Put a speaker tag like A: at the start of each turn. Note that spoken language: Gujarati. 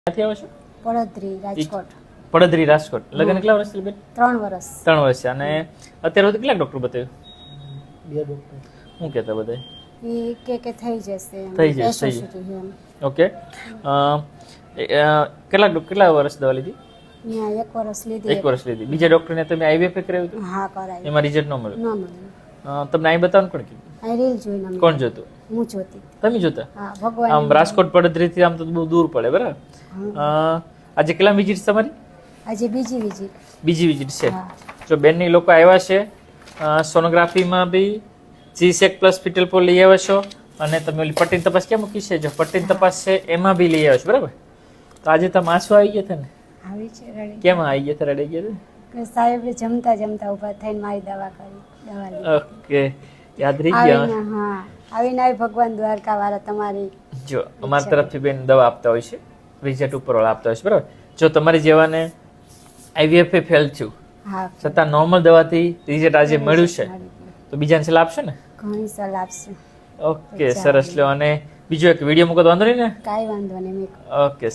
A: ક્યાંથી આવો છો?
B: પડદરી રાજકોટ.
A: પડદરી રાજકોટ. લગ્ન કેટલા વર્ષ થયા બેન?
B: 3 વર્ષ.
A: 3 વર્ષ. અને અત્યારે સુધી કેટલા ડોક્ટર બતાવ્યું?
C: 2 ડોક્ટર.
A: શું કહેતા બધા?
B: એ કે થઈ જશે એમ.
A: થઈ જશે,
B: એસો
A: થઈ જશે.
B: સુધી એમ.
A: ઓકે. કેટલા વર્ષ દવા લીધી?
B: ત્યાં 1 વર્ષ લીધી.
A: 1 વર્ષ લીધી. બીજા ડોક્ટરને તમે આઈવીએફ કરાવ્યું હતું?
B: હા કરાવી.
A: એમાં રિઝલ્ટ ન મળ્યું?
B: ન મળ્યું.
A: તમને અહીં બતાવવાનું કોણ કીધું?
B: આ રીલ જોઈને અમે.
A: કોણ જોતું?
B: હું જોતી.
A: તમે જોતા?
B: હા ભગવાન.
A: આમ રાજકોટ પડદરીથી આમ તો બહુ દૂર પડે, બરાબર? આજે કેટલા વિઝિટ તમારી?
B: આજે બીજી વિઝિટ.
A: બીજી વિઝિટ છે.
B: હા.
A: જો બેનની લોકો આવ્યા છે, સોનોગ્રાફીમાં બી G-Sec પ્લસ ફિટલ પોલ લઈ આવ્યા છો, અને તમે ઓલી પટ્ટીની તપાસ ક્યાં મૂકી છે? જો પટ્ટીની તપાસ છે એમાં બી લઈ આવ્યા છો, બરાબર? તો આજે તમે આંસુ આવી ગયા હતા ને?
B: આવી છે રડી.
A: કેમ આવી ગયા હતા? રડી ગયા
B: કે સાહેબે જમતા જમતા ઊભા થઈને મારી દવા કરી. દવા
A: હતા?
B: લીધી.
A: ઓકે, યાદ રહી ગયા.
B: આવીને હા આવીને આવી ભગવાન દ્વારકા વાળા તમારી.
A: જો અમારી તરફથી બેન દવા આપતા હોય છે, રિઝલ્ટ ઉપરવાળા આપતા હોય છે, બરાબર? જો તમારી જેવાને આઈવીએફ ફેલ થયું
B: હા
A: છતાં નોર્મલ દવાથી રિઝલ્ટ આજે મળ્યું છે, તો બીજાને સલાહ આપશો ને?
B: ઘણી સલાહ આપશે.
A: ઓકે, સરસ લ્યો. અને બીજો એક વિડીયો મૂકો તો વાંધો નહીં ને?
B: કાંઈ વાંધો નહીં.
A: ઓકે.